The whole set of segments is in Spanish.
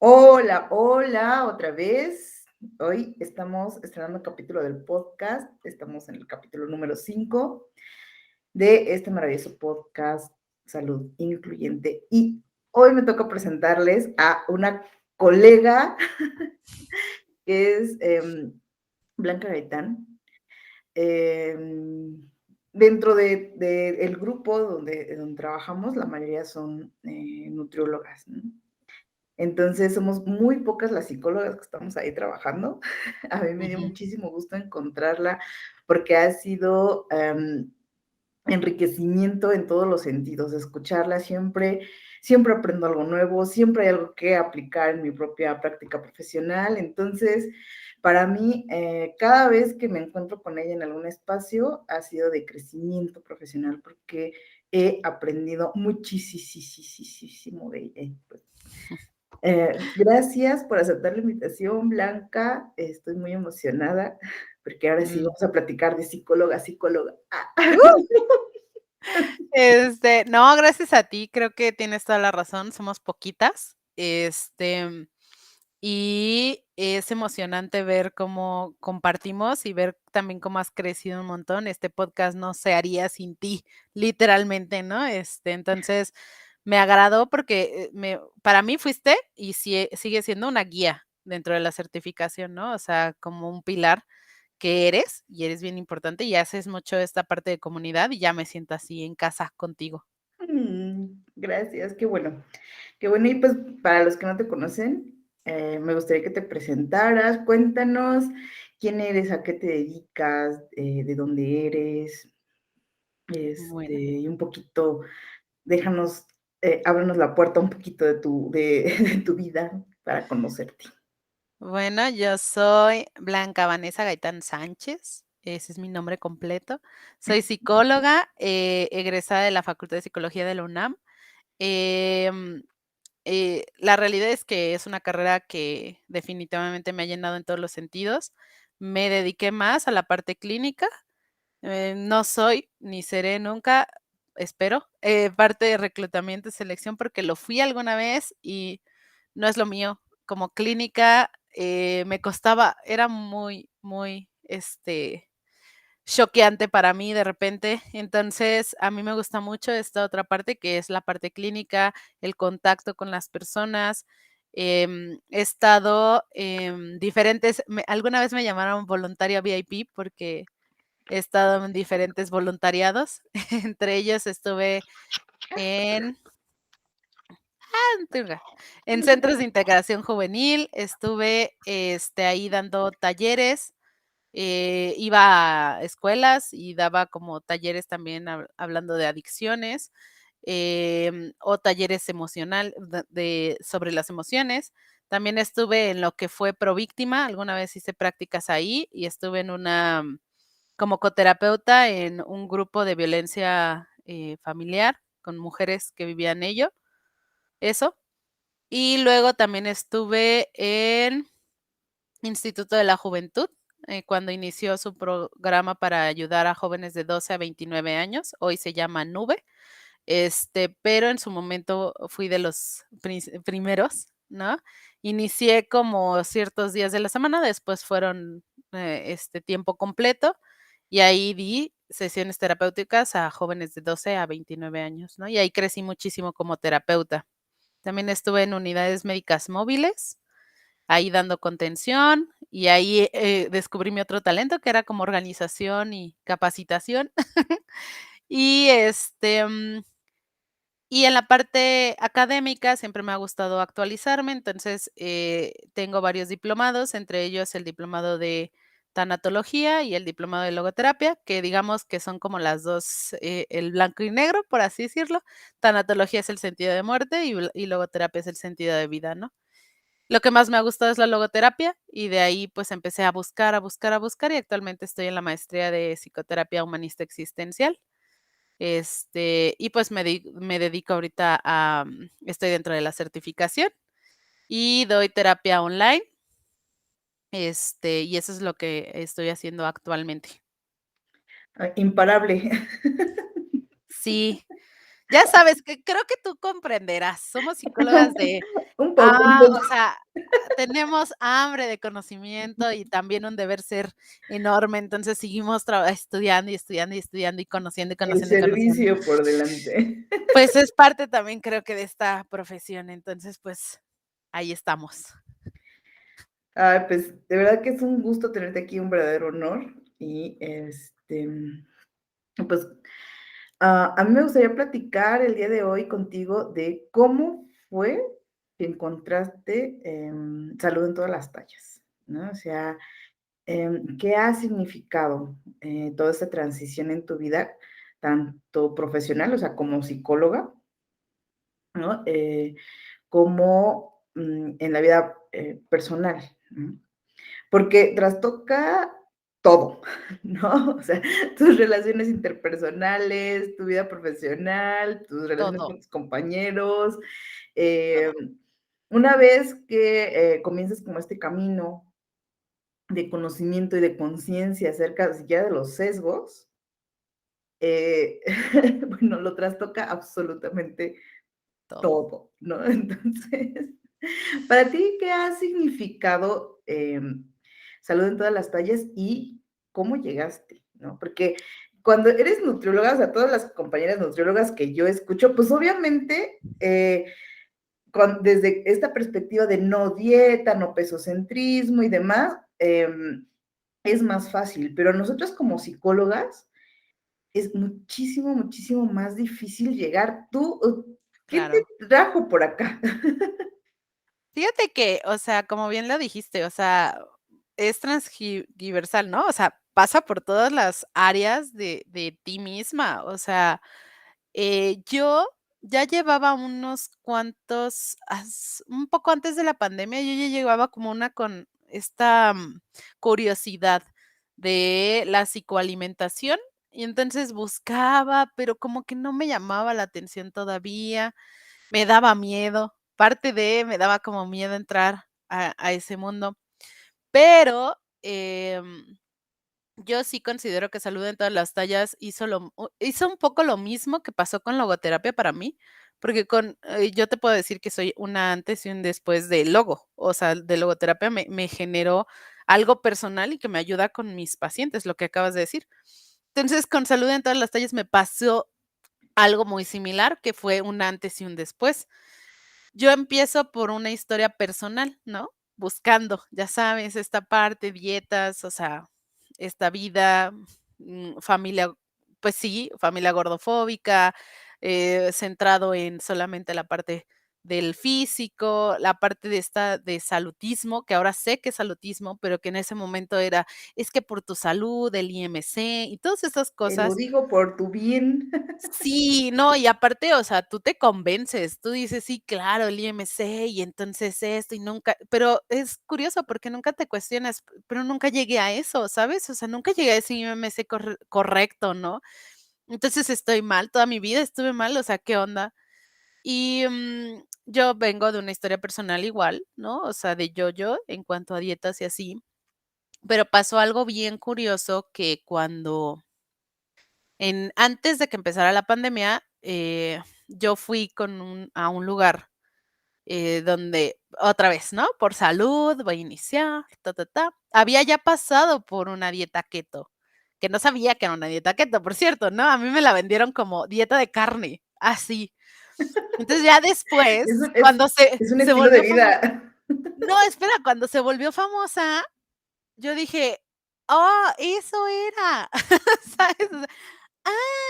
Hola, hola, otra vez. Hoy estamos estrenando un capítulo del podcast. Estamos en el capítulo número 5 de este maravilloso podcast Salud Incluyente. Y hoy me toca presentarles a una colega que es Blanca Gaitán. Dentro del grupo donde trabajamos, la mayoría son nutriólogas, ¿no? Entonces, somos muy pocas las psicólogas que estamos ahí trabajando. A mí me dio Ujú. muchísimo gusto encontrarla porque ha sido enriquecimiento en todos los sentidos. Escucharla siempre aprendo algo nuevo, siempre hay algo que aplicar en mi propia práctica profesional. Entonces, para mí, cada vez que me encuentro con ella en algún espacio, ha sido de crecimiento profesional porque he aprendido muchísimo de ella. Pues, gracias por aceptar la invitación, Blanca. Estoy muy emocionada porque ahora sí Mm. vamos a platicar de psicóloga a psicóloga. ¡Uh! No, gracias a ti, creo que tienes toda la razón, somos poquitas, y es emocionante ver cómo compartimos y ver también cómo has crecido un montón. Este podcast no se haría sin ti, literalmente, ¿no? Entonces, me agradó porque, para mí fuiste y sigue siendo una guía dentro de la certificación, ¿no? O sea, como un pilar que eres, y eres bien importante, y haces mucho esta parte de comunidad, y ya me siento así en casa contigo. Gracias, qué bueno. Qué bueno. Y pues para los que no te conocen, me gustaría que te presentaras. Cuéntanos quién eres, a qué te dedicas, de dónde eres, Bueno. y un poquito, déjanos, ábrenos la puerta un poquito de tu vida para conocerte. Bueno, yo soy Blanca Vanessa Gaitán Sánchez, ese es mi nombre completo. Soy psicóloga, egresada de la Facultad de Psicología de la UNAM. Em, la realidad es que es una carrera que definitivamente me ha llenado en todos los sentidos. Me dediqué más a la parte clínica. No soy, ni seré nunca, espero, parte de reclutamiento y selección, porque lo fui alguna vez y no es lo mío. Como clínica, me costaba, era muy, choqueante para mí de repente. Entonces, a mí me gusta mucho esta otra parte, que es la parte clínica, el contacto con las personas. He estado en diferentes, alguna vez me llamaron voluntaria VIP porque he estado en diferentes voluntariados. Entre ellos estuve en Antigua, en centros de integración juvenil, estuve, ahí dando talleres, iba a escuelas y daba como talleres también hablando de adicciones, o talleres emocional sobre las emociones. También estuve en lo que fue Províctima, alguna vez hice prácticas ahí y estuve en una como coterapeuta en un grupo de violencia, familiar con mujeres que vivían ello, eso. Y luego también estuve en Instituto de la Juventud, cuando inició su programa para ayudar a jóvenes de 12 a 29 años, hoy se llama Nube, pero en su momento fui de los primeros, ¿no? Inicié como ciertos días de la semana, después fueron, tiempo completo, y ahí di sesiones terapéuticas a jóvenes de 12 a 29 años, ¿no? Y ahí crecí muchísimo como terapeuta. También estuve en unidades médicas móviles, ahí dando contención, y ahí, descubrí mi otro talento, que era como organización y capacitación. Y, y en la parte académica siempre me ha gustado actualizarme, entonces, tengo varios diplomados, entre ellos el diplomado de tanatología y el diplomado de logoterapia, que digamos que son como las 2, el blanco y negro, por así decirlo. Tanatología es el sentido de muerte y logoterapia es el sentido de vida, ¿no? Lo que más me ha gustado es la logoterapia y de ahí, pues, empecé a buscar, a buscar, a buscar y actualmente estoy en la maestría de psicoterapia humanista existencial. Y pues me dedico ahorita a, estoy dentro de la certificación y doy terapia online, y eso es lo que estoy haciendo actualmente. Imparable. Sí, ya sabes que creo que tú comprenderás, somos psicólogas de Un O poco. sea, tenemos hambre de conocimiento y también un deber ser enorme, entonces seguimos estudiando, y estudiando, y estudiando, y conociendo, y El conociendo, y conociendo. servicio por delante. Pues es parte también creo que de esta profesión, entonces, pues, ahí estamos. Ay, pues, de verdad que es un gusto tenerte aquí, un verdadero honor. Y, pues, a mí me gustaría platicar el día de hoy contigo de cómo fue que encontraste, salud en todas las tallas, ¿no? O sea, ¿qué ha significado, toda esta transición en tu vida, tanto profesional, o sea, como psicóloga, ¿no? Como, en la vida, personal, ¿no? Porque trastoca todo, ¿no? O sea, tus relaciones interpersonales, tu vida profesional, tus relaciones Todo, con tus compañeros. todo, Una vez que, comienzas como este camino de conocimiento y de conciencia acerca siquiera de los sesgos, eh, bueno, lo trastoca absolutamente todo. todo, ¿no? Entonces, para ti, ¿qué ha significado, salud en todas las tallas y cómo llegaste, no? Porque cuando eres nutrióloga, o sea, todas las compañeras nutriólogas que yo escucho, pues obviamente, desde esta perspectiva de no dieta, no pesocentrismo y demás, es más fácil, pero nosotros como psicólogas es muchísimo, muchísimo más difícil llegar. Tú, ¿qué Claro. te trajo por acá? Fíjate que, o sea, como bien lo dijiste, o sea, es transgiversal, ¿no? O sea, pasa por todas las áreas de ti misma. O sea, yo ya llevaba unos cuantos, un poco antes de la pandemia, yo ya llevaba como una con esta curiosidad de la psicoalimentación. Y entonces buscaba, pero como que no me llamaba la atención todavía. Me daba miedo, me daba como miedo entrar a ese mundo, pero, yo sí considero que Salud en todas las tallas hizo un poco lo mismo que pasó con logoterapia para mí, porque yo te puedo decir que soy una antes y un después de logo, o sea, de logoterapia me generó algo personal y que me ayuda con mis pacientes, lo que acabas de decir. Entonces, con Salud en todas las tallas me pasó algo muy similar, que fue un antes y un después. Yo empiezo por una historia personal, ¿no? Buscando, ya sabes, esta parte, dietas, o sea, esta vida, familia, pues sí, familia gordofóbica, centrado en solamente la parte del físico, la parte de esta de salutismo, que ahora sé que es salutismo, pero que en ese momento era, es que por tu salud, el IMC y todas esas Te lo cosas. digo por tu bien. Sí, no, y aparte, o sea, tú te convences, tú dices: "Sí, claro, el IMC, y entonces esto", y nunca, pero es curioso porque nunca te cuestionas, pero nunca llegué a eso, ¿sabes? O sea, nunca llegué a ese IMC correcto, ¿no? Entonces, estoy mal, toda mi vida estuve mal, o sea, ¿qué onda? Y, yo vengo de una historia personal igual, ¿no? O sea, de yo en cuanto a dietas y así, pero pasó algo bien curioso que cuando antes de que empezara la pandemia, yo fui a un lugar, donde otra vez, ¿no? Por salud, voy a iniciar, ta, ta, ta. Había ya pasado por una dieta keto, que no sabía que era una dieta keto, por cierto, ¿no? A mí me la vendieron como dieta de carne, así. Entonces, ya Es después, un es es un se estilo de volvió famosa. vida. No, espera, cuando se volvió famosa, yo dije: "Oh, eso era", ¿sabes? O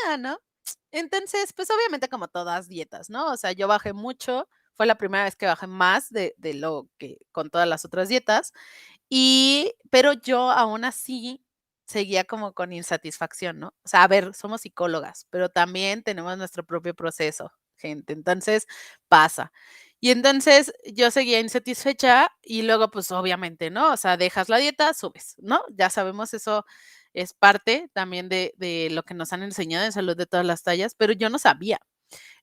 sea, ¿no? Entonces, pues, obviamente, como todas dietas, ¿no? O sea, yo bajé mucho, fue la primera vez que bajé más de lo que con todas las otras dietas, pero yo aún así seguía como con insatisfacción, ¿no? O sea, a ver, somos psicólogas, pero también tenemos nuestro propio proceso, gente, entonces pasa. Y entonces yo seguía insatisfecha y luego, pues, obviamente, ¿no? O sea, dejas la dieta, subes, ¿no? Ya sabemos, eso es parte también de lo que nos han enseñado en Salud de todas las tallas, pero yo no sabía.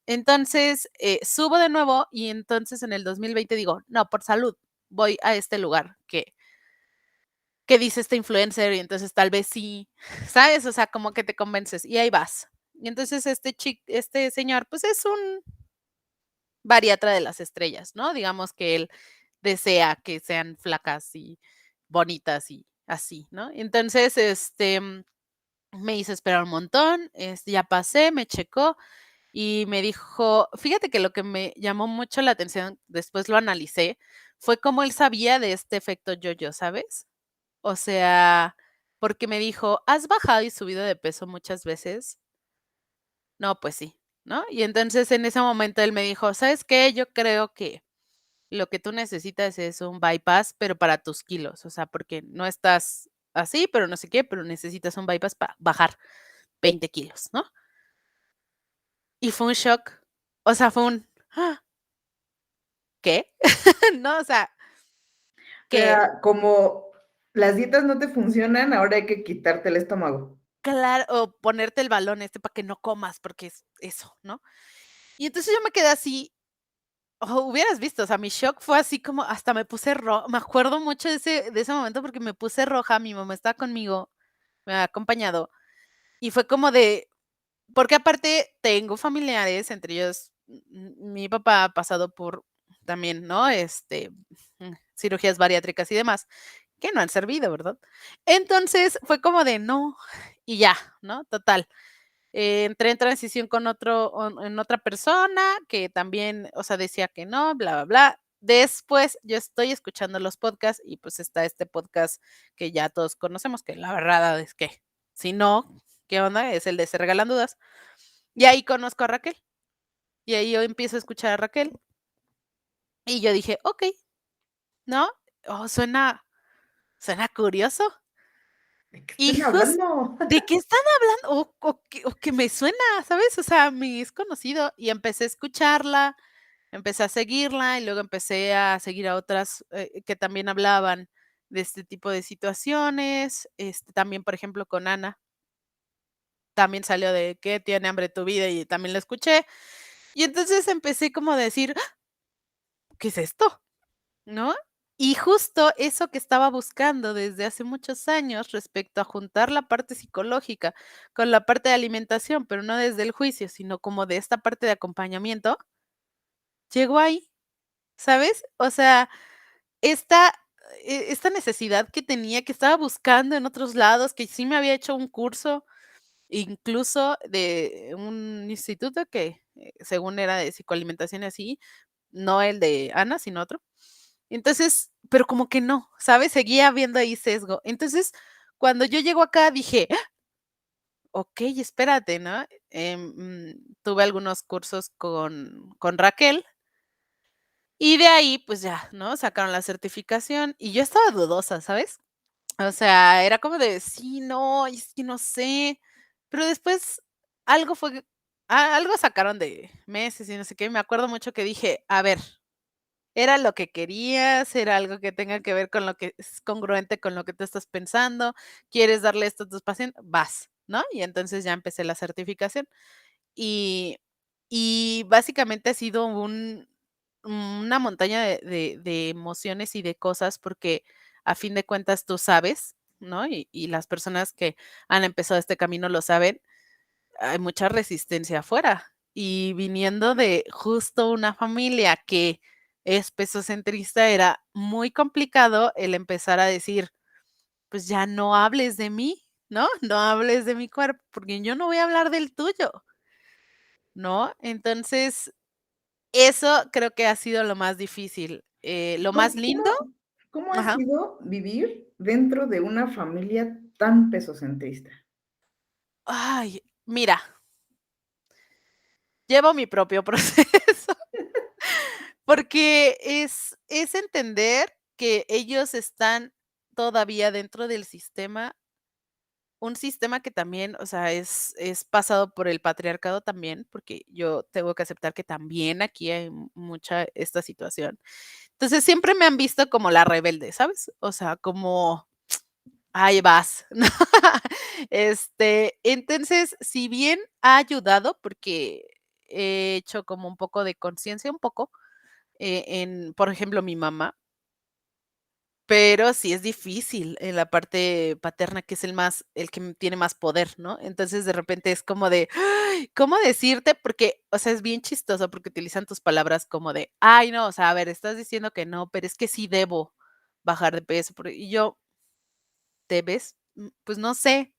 Entonces, subo de nuevo y entonces en el 2020 digo: "No, por salud, voy a este lugar que dice este influencer y entonces tal vez sí", ¿sabes? O sea, como que te convences y ahí vas. Y entonces este señor, pues es un bariatra de las estrellas, ¿no? Digamos que él desea que sean flacas y bonitas y así, ¿no? Entonces, me hizo esperar un montón, ya pasé, me checó y me dijo, fíjate que lo que me llamó mucho la atención, después lo analicé, fue cómo él sabía de este efecto yo-yo, ¿sabes? O sea, porque me dijo, ¿has bajado y subido de peso muchas veces? No, pues sí, ¿no? Y entonces en ese momento él me dijo, ¿sabes qué? Yo creo que lo que tú necesitas es un bypass, pero para tus kilos, o sea, porque no estás así, pero no sé qué, pero necesitas un bypass para bajar 20 kilos, ¿no? Y fue un shock, o sea, fue un, "Ah, ¿qué?" ¿No? O sea, O que sea, como las dietas no te funcionan, ahora hay que quitarte el estómago. claro, o ponerte el balón para que no comas, porque es eso, ¿no? Y entonces yo me quedé así, hubieras visto, o sea, mi shock fue así como hasta me puse roja, me acuerdo mucho de ese momento porque me puse roja, mi mamá estaba conmigo, me ha acompañado, y fue como de porque aparte tengo familiares, entre ellos, mi papá ha pasado por también, ¿no? Cirugías bariátricas y demás, que no han servido, ¿verdad? Entonces, fue como de no, y ya, ¿no? Total. Entré en transición con en otra persona que también, o sea, decía que no, bla, bla, bla. Después yo estoy escuchando los podcasts y pues está este podcast que ya todos conocemos, que la verdad es que si no, ¿qué onda? Es el de Se Regalan Dudas. Y ahí conozco a Raquel. Y ahí yo empiezo a escuchar a Raquel. Y yo dije, ok, ¿no? Oh, suena curioso. ¿De qué están Hijos, hablando? ¿de qué están hablando? O que me suena, ¿sabes? O sea, me es conocido. Y empecé a escucharla, empecé a seguirla y luego empecé a seguir a otras que también hablaban de este tipo de situaciones. También, por ejemplo, con Ana, también salió de ¿qué tiene hambre tu vida? Y también la escuché. Y entonces empecé como a decir, "Ah, ¿qué es esto? ¿No? Y justo eso que estaba buscando desde hace muchos años respecto a juntar la parte psicológica con la parte de alimentación, pero no desde el juicio, sino como de esta parte de acompañamiento, llegó ahí, ¿sabes? O sea, esta, esta necesidad que tenía, que estaba buscando en otros lados, que sí me había hecho un curso, incluso de un instituto que según era de psicoalimentación y así, no el de Ana, sino otro. Entonces, pero como que no, ¿sabes? Seguía viendo ahí sesgo. Entonces, cuando yo llego acá dije: "Ah, okey, espérate", ¿no? Tuve algunos cursos con Raquel, y de ahí, pues ya, ¿no? Sacaron la certificación y yo estaba dudosa, ¿sabes? O sea, era como de: "Sí, no, es que no sé", pero después algo fue algo sacaron de meses y no sé qué, me acuerdo mucho que dije: "A ver, ¿era lo que querías? ¿Era algo que tenga que ver con lo que es congruente con lo que tú estás pensando? ¿Quieres darle esto a tus pacientes? Vas", ¿no? Y entonces ya empecé la certificación. Y básicamente ha sido una montaña de emociones y de cosas, porque a fin de cuentas tú sabes, ¿no? Y las personas que han empezado este camino lo saben, hay mucha resistencia afuera. Y viniendo de justo una familia que es pesocentrista, era muy complicado el empezar a decir, pues ya no hables de mí, ¿no? No hables de mi cuerpo, porque yo no voy a hablar del tuyo, ¿no? Entonces, eso creo que ha sido lo más difícil. Lo más ¿Cómo, lindo, cómo ha ajá. sido vivir dentro de una familia tan pesocentrista? Ay, mira, llevo mi propio proceso. Porque es entender que ellos están todavía dentro del sistema, un sistema que también, o sea, es pasado por el patriarcado también, porque yo tengo que aceptar que también aquí hay mucha esta situación. Entonces, siempre me han visto como la rebelde, ¿sabes? O sea, como, ahí vas, ¿no? Entonces, si bien ha ayudado, porque he hecho como un poco de conciencia, un poco, por ejemplo, mi mamá. pero sí es difícil en la parte paterna, que es el que tiene más poder, ¿no? Entonces, de repente es como de, ay, ¿cómo decirte? Porque, o sea, es bien chistoso porque utilizan tus palabras como de, ay, no, o sea, a ver, estás diciendo que no, pero es que sí debo bajar de peso, y yo, ¿debes? Pues no sé,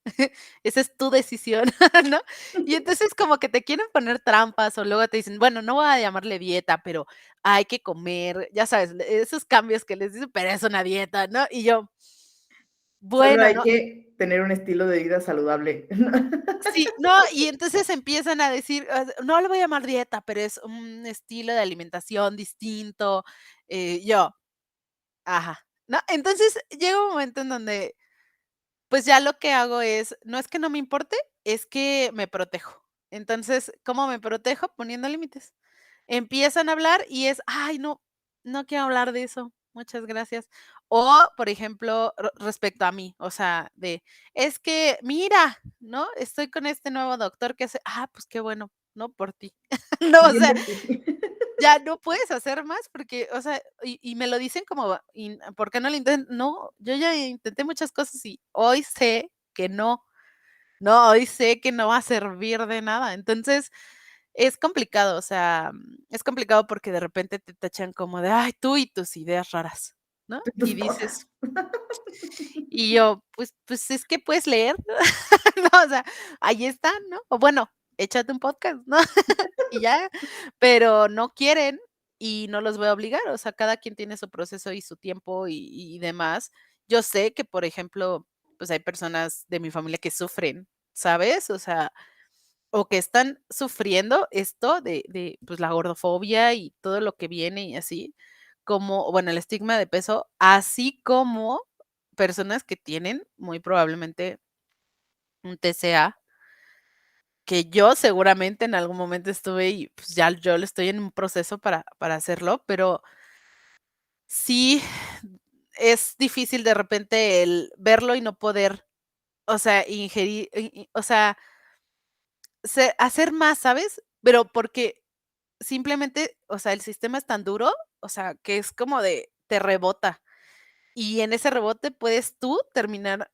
esa es tu decisión, ¿no? Y entonces como que te quieren poner trampas o luego te dicen, bueno, no voy a llamarle dieta, pero hay que comer, ya sabes, esos cambios que les dicen, pero es una dieta, ¿no? Y yo, Solo bueno, hay no, que tener un estilo de vida saludable. sí, no, y entonces empiezan a decir, no le voy a llamar dieta, pero es un estilo de alimentación distinto, yo, ajá, ¿no? Entonces llega un momento en donde pues ya lo que hago es, no es que no me importe, es que me protejo. Entonces, ¿cómo me protejo? Poniendo límites. Empiezan a hablar y es: "Ay, no, no quiero hablar de eso, muchas gracias". O, por ejemplo, respecto a mí, o sea, de: "Es que mira, ¿no? Estoy con este nuevo doctor que hace". Ah, pues qué bueno, ¿no? Por ti. No, o Bien sea, por ti. ya no puedes hacer más porque, o sea, y me lo dicen como, ¿por qué no lo intentas? No, yo ya intenté muchas cosas y hoy sé que no, no, hoy sé que no va a servir de nada. Entonces, es complicado, o sea, es complicado porque de repente te tachan como de: "Ay, tú y tus ideas raras", ¿no? Tus Y cosas. dices y yo, pues es que puedes leer, ¿no? O sea, ahí están, ¿no? O bueno, échate un podcast, ¿no? Y ya, pero no quieren y no los voy a obligar, o sea, cada quien tiene su proceso y su tiempo y demás. Yo sé que, por ejemplo, pues hay personas de mi familia que sufren, ¿sabes? O sea, o que están sufriendo esto de, pues, la gordofobia y todo lo que viene y así, como, bueno, el estigma de peso, así como personas que tienen muy probablemente un TCA, que yo seguramente en algún momento estuve y, pues, ya yo lo estoy en un proceso para hacerlo, pero sí es difícil de repente el verlo y no poder, o sea, ingerir, o sea, hacer más, ¿sabes? Pero porque simplemente, o sea, el sistema es tan duro, o sea, que es como de te rebota, y en ese rebote puedes tú terminar,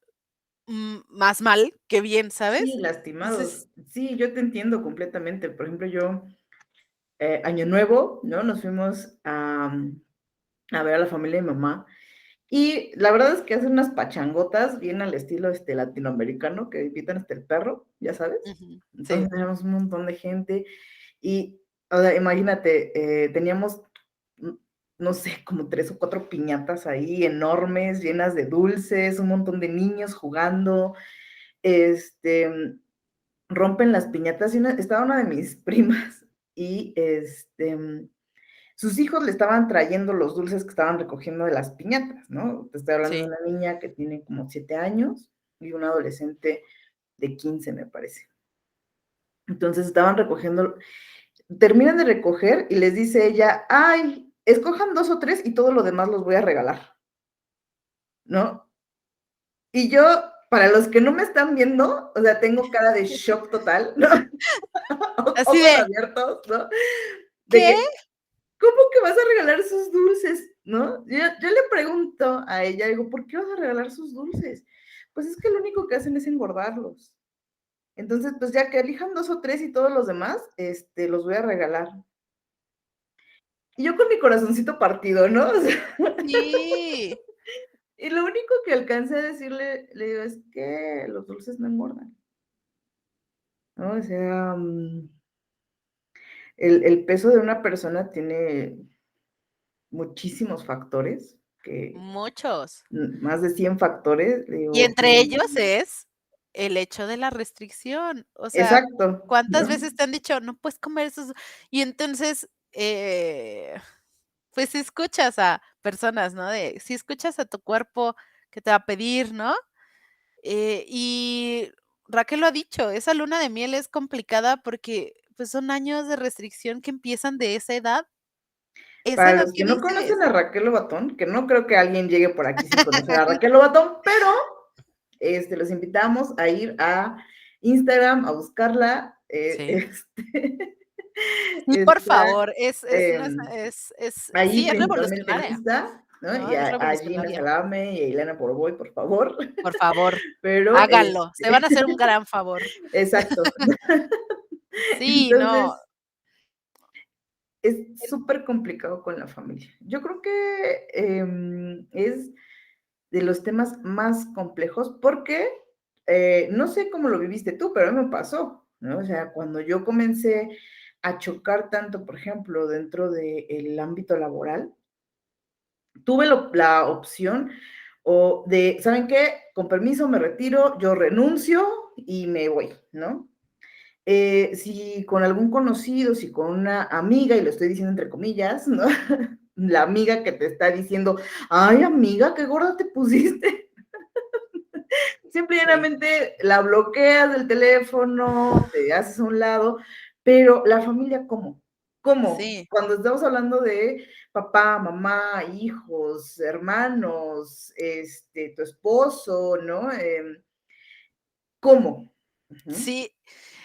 más mal que bien, Sí, ¿sabes? lastimados. Entonces Sí, yo te entiendo completamente. Por ejemplo, yo, Año Nuevo, ¿no? Nos fuimos a ver a la familia de mi mamá. Y la verdad es que hacen unas pachangotas bien al estilo latinoamericano, que invitan hasta el perro, ya sabes. ujú, Entonces sí, teníamos un montón de gente y, o sea, imagínate, teníamos, mm, no sé, como 3 o 4 piñatas ahí enormes, llenas de dulces, un montón de niños jugando, este, rompen las piñatas y estaba una de mis primas y sus hijos le estaban trayendo los dulces que estaban recogiendo de las piñatas, ¿no? Te estoy hablando de sí. una niña que tiene como 7 años y un adolescente de 15, me parece. Entonces estaban recogiendo, terminan de recoger y les dice ella, ay, escojan 2 o 3 y todo lo demás los voy a regalar, ¿no? Y yo, para los que no me están viendo, o sea, tengo cara de shock total, ¿no? Así Ojos de, abiertos, ¿no? De ¿qué? que, ¿cómo que vas a regalar sus dulces? ¿No? Yo le pregunto a ella, digo, ¿por qué vas a regalar sus dulces? Pues es que lo único que hacen es engordarlos. Entonces, pues ya que elijan 2 o 3 y todos los demás, los voy a regalar. Y yo con mi corazoncito partido, ¿no? O sea, Sí, y lo único que alcancé a decirle, le digo, es que los dulces no engordan, ¿no? O sea, el peso de una persona tiene muchísimos factores, que muchos. más de 100 factores, le Y digo, entre ellos es el hecho de la restricción. O sea, exacto, ¿cuántas ¿no? veces te han dicho: "No puedes comer esos"? Y entonces, pues, si escuchas a personas, ¿no? Si escuchas a tu cuerpo que te va a pedir, ¿no? Y Raquel lo ha dicho, esa luna de miel es complicada porque, pues, son años de restricción que empiezan de esa Para edad los que que no dices. conocen a Raquel Lobatón, que no creo que alguien llegue por aquí sin conocer a Raquel Lobatón, pero los invitamos a ir a Instagram a buscarla. Sí. Sí, por Está favor, es no em, es ahí sí, es principalmente en revolucionaria. Insta. ¿no? No, Y es a Gina revolucionaria. Salame y a Ileana Poroboy, por favor. Por favor, Pero, háganlo, se van a hacer un gran favor. exacto. Sí, no, Entonces, es súper complicado con la familia. Yo creo que es de los temas más complejos porque no sé cómo lo viviste tú, pero a mí me pasó, ¿no? O sea, cuando yo comencé a chocar tanto, por ejemplo, dentro del ámbito laboral, tuve la opción o de, ¿saben qué? Con permiso me retiro, yo renuncio y me voy, ¿no? Si con algún conocido, si con una amiga, y lo estoy diciendo entre comillas, ¿no? La amiga que te está diciendo, ay amiga, qué gorda te pusiste. sí, Simplemente la bloqueas del teléfono, te haces a un lado, pero la familia, ¿cómo? ¿Cómo? sí, Cuando estamos hablando de papá, mamá, hijos, hermanos, tu esposo, ¿no? ¿Cómo? Ujú. sí,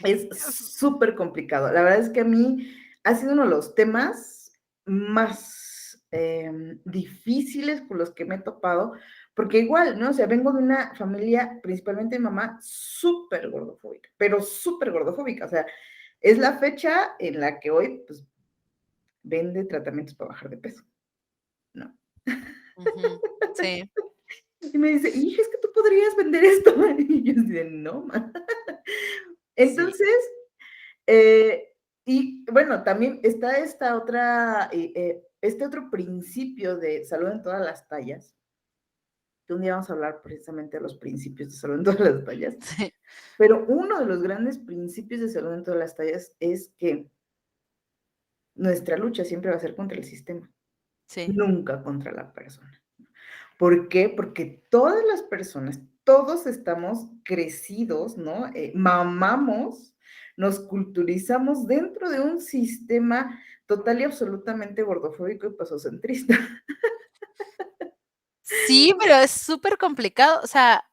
Es f súper complicado. La verdad es que a mí ha sido uno de los temas más difíciles con los que me he topado, porque igual, ¿no? O sea, vengo de una familia, principalmente mi mamá, súper gordofóbica, pero súper gordofóbica. O sea, es la fecha en la que hoy, pues, vende tratamientos para bajar de peso, ¿no? ujú, sí, Y me dice, hija, es que tú podrías vender esto. Y yo decía, no, ma. sí, Entonces, Eh, y bueno, también está esta otra, este otro principio de salud en todas las tallas, que un día vamos a hablar precisamente de los principios de salud en todas las tallas, sí, pero uno de los grandes principios de salud en todas las tallas es que nuestra lucha siempre va a ser contra el sistema, sí. nunca contra la persona. ¿Por qué? Porque todas las personas, todos estamos crecidos, ¿no? Mamamos, nos culturizamos dentro de un sistema total y absolutamente gordofóbico y pasocentrista. Sí, pero es súper complicado, o sea,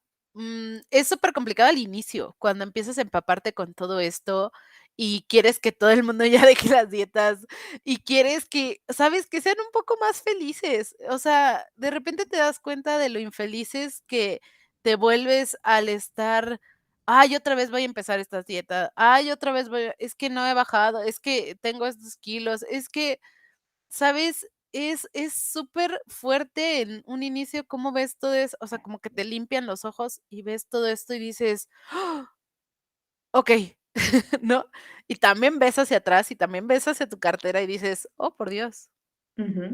es súper complicado al inicio, cuando empiezas a empaparte con todo esto y quieres que todo el mundo ya deje las dietas y quieres que, ¿sabes?, que sean un poco más felices. O sea, de repente te das cuenta de lo infelices que te vuelves al estar: "Ay, otra vez voy a empezar esta dieta. Ay, otra vez voy a es que no he bajado, es que tengo estos kilos, es que", ¿sabes? Es súper fuerte en un inicio cómo ves todo eso, o sea, como que te limpian los ojos y ves todo esto y dices: "Ah, okey", ¿no? Y también ves hacia atrás y también ves hacia tu cartera y dices: "Oh, por Dios". Ujú,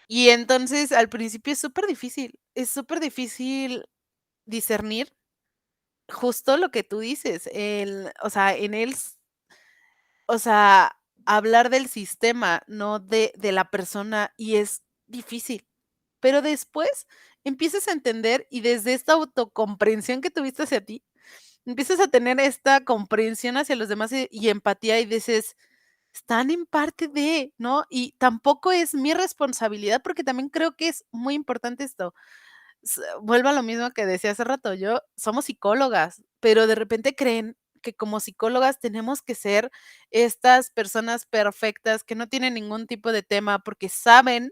Y entonces, al principio es súper difícil discernir justo lo que tú dices, el o sea, en el s o sea, hablar del sistema, no de la persona, y es difícil. Pero después empiezas a entender y desde esta autocomprensión que tuviste hacia ti, empiezas a tener esta comprensión hacia los demás y empatía y dices: "Están en parte de", ¿no? Y tampoco es mi responsabilidad, porque también creo que es muy importante esto. Vuelvo a lo mismo que decía hace rato, yo somos psicólogas, pero de repente creen que como psicólogas tenemos que ser estas personas perfectas que no tienen ningún tipo de tema porque saben,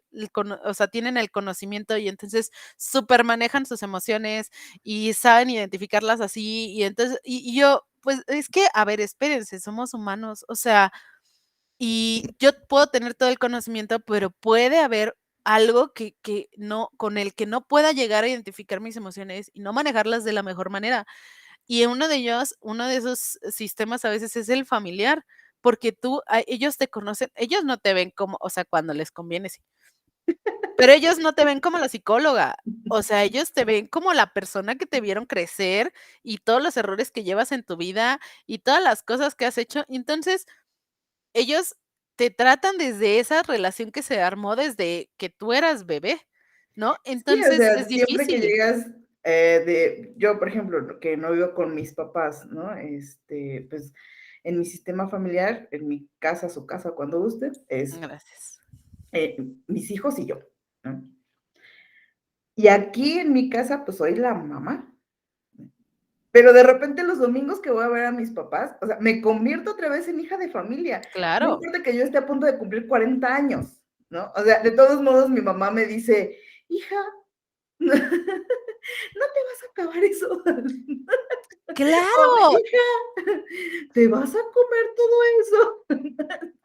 o sea, tienen el conocimiento y entonces supermanejan sus emociones y saben identificarlas así y entonces y yo, pues es que, a ver, espérense, somos humanos, o sea, y yo puedo tener todo el conocimiento, pero puede haber algo que no con el que no pueda llegar a identificar mis emociones y no manejarlas de la mejor manera. Y uno de ellos, uno de esos sistemas a veces es el familiar, porque ellos te conocen, ellos no te ven como, o sea, cuando les conviene, sí, pero ellos no te ven como la psicóloga. O sea, ellos te ven como la persona que te vieron crecer y todos los errores que llevas en tu vida y todas las cosas que has hecho. Entonces, ellos te tratan desde esa relación que se armó desde que tú eras bebé, ¿no? sí, o Entonces, sea, es siempre que difícil. llegas yo, por ejemplo, que no vivo con mis papás, ¿no? Pues en mi sistema familiar, en mi casa, su casa, cuando guste, es Gracias. eh, mis hijos y yo, ¿no? Y aquí en mi casa, pues soy la mamá. Pero de repente los domingos que voy a ver a mis papás, o sea, me convierto otra vez en hija de familia. No Claro, importa que yo esté a punto de cumplir 40 años, ¿no? O sea, de todos modos, mi mamá me dice, hija, no, no te vas a acabar eso. O, ¡Claro! hija, te vas a comer todo eso.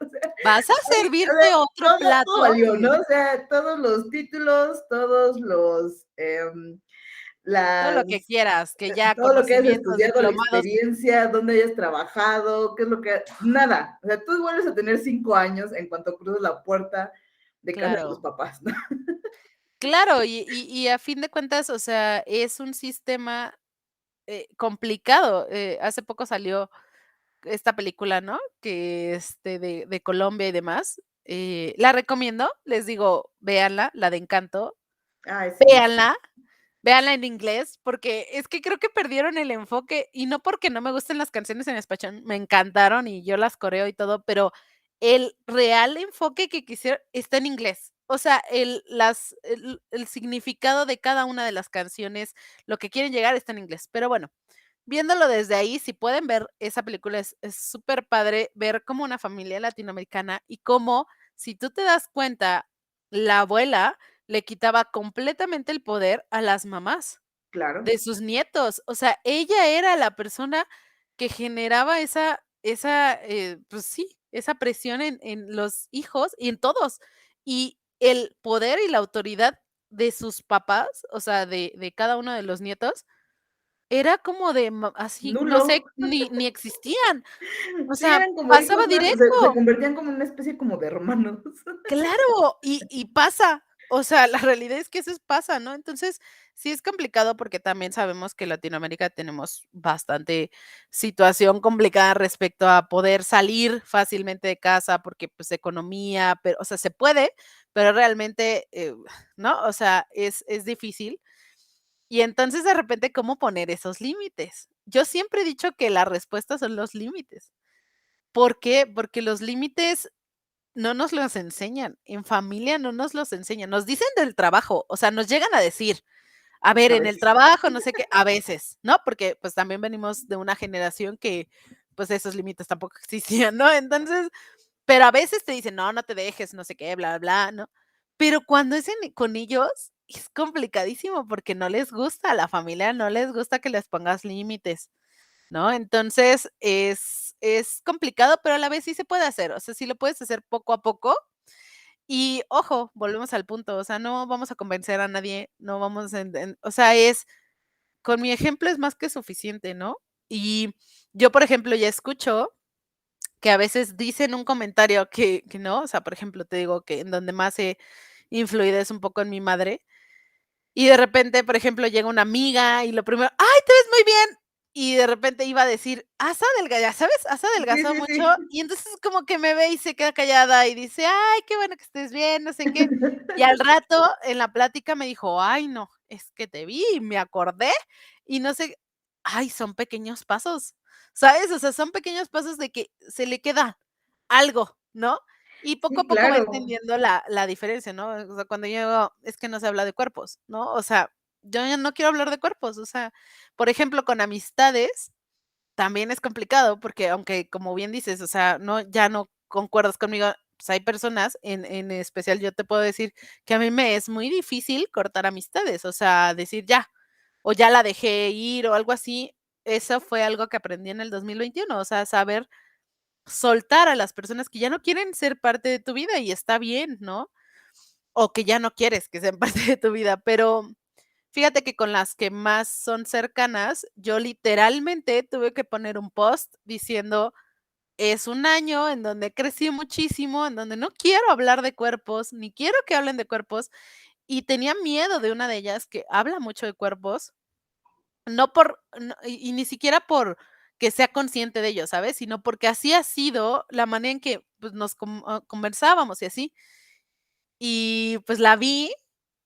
O sea, ¿Vas a a ver, servirte otro todo plato? valió, ¿no? O sea, todos los títulos, todos los, Todo las, lo que quieras, que ya todo lo que hayas conocimientos, estudiado, la diplomados. experiencia, dónde hayas trabajado, qué es lo que, nada. O sea, tú vuelves a tener 5 años en cuanto cruzas la puerta de casa de los Claro. papás, ¿no? Claro, y a fin de cuentas, o sea, es un sistema, complicado. Hace poco salió esta película, ¿no? Que, de Colombia y demás. La recomiendo, les digo, véanla, la de Encanto, Ay, sí, véanla. Véanla en inglés, porque es que creo que perdieron el enfoque, y no porque no me gusten las canciones en español, me encantaron y yo las coreo y todo, pero el real enfoque que quisieron está en inglés. O sea, el significado de cada una de las canciones, lo que quieren llegar está en inglés. Pero bueno, viéndolo desde ahí, si pueden ver esa película, es súper padre ver cómo una familia latinoamericana y cómo, si tú te das cuenta, la abuela le quitaba completamente el poder a las mamás claro, de sus nietos. O sea, ella era la persona que generaba pues sí, esa presión en los hijos y en todos. Y el poder y la autoridad de sus papás, o sea, de cada uno de los nietos, era como de así, no nulo. sé, ni existían. O Sí, sea, eran como hijos pasaba más, se directo. convertían como en una especie como de hermanos. Claro, y pasa. O sea, la realidad es que eso pasa, ¿no? Entonces, sí es complicado porque también sabemos que en Latinoamérica tenemos bastante situación complicada respecto a poder salir fácilmente de casa porque, pues, economía, pero, o sea, se puede, pero realmente, ¿no? O sea, es difícil. Y entonces, de repente, ¿cómo poner esos límites? Yo siempre he dicho que la respuesta son los límites. ¿Por qué? Porque los límites no nos los enseñan, en familia no nos los enseñan, nos dicen del trabajo, o sea, nos llegan a decir, a ver, A en el veces. trabajo, no sé qué, a veces, ¿no? Porque, pues, también venimos de una generación que, pues, esos límites tampoco existían, ¿no? Entonces, pero a veces te dicen: "No, no te dejes, no sé qué, bla, bla", ¿no? Pero cuando es con ellos, es complicadísimo porque no les gusta, a la familia no les gusta que les pongas límites, ¿no? Entonces, es complicado, pero a la vez sí se puede hacer, o sea, sí lo puedes hacer poco a poco. Y ojo, volvemos al punto, o sea, no vamos a convencer a nadie, no vamos o sea, con mi ejemplo es más que suficiente, ¿no? Y yo, por ejemplo, ya escucho que a veces dicen un comentario que no, o sea, por ejemplo, te digo que en donde más he influido es un poco en mi madre, y de repente, por ejemplo, llega una amiga y lo primero: "Ay, te ves muy bien", y de repente iba a decir: "Has adelga ya sabes, has Sí, adelgazado sí, mucho", sí. y entonces como que me ve y se queda callada y dice: "Ay, qué bueno que estés bien", no sé qué. Y al rato en la plática me dijo: "Ay, no, es que te vi y me acordé", y no sé, ay, son pequeños pasos, ¿sabes? O sea, son pequeños pasos de que se le queda algo, ¿no? Y poco Sí, a poco va claro. entendiendo la diferencia, ¿no? O sea, cuando yo digo: "Es que no se habla de cuerpos", ¿no? O sea, yo ya no quiero hablar de cuerpos, o sea, por ejemplo, con amistades también es complicado, porque aunque, como bien dices, o sea, ya no concuerdas conmigo, pues, hay personas, en especial yo te puedo decir que a mí me es muy difícil cortar amistades, o sea, decir ya, o ya la dejé ir o algo así. Eso fue algo que aprendí en el 2021, o sea, saber soltar a las personas que ya no quieren ser parte de tu vida y está bien, ¿no? O que ya no quieres que sean parte de tu vida, pero fíjate que con las que más son cercanas, yo literalmente tuve que poner un post diciendo: "Es un año en donde crecí muchísimo, en donde no quiero hablar de cuerpos, ni quiero que hablen de cuerpos", y tenía miedo de una de ellas que habla mucho de cuerpos, no por no, y ni siquiera por que sea consciente de ello, ¿sabes? Sino porque así ha sido la manera en que, pues, nos conversábamos y así. Y, pues, la vi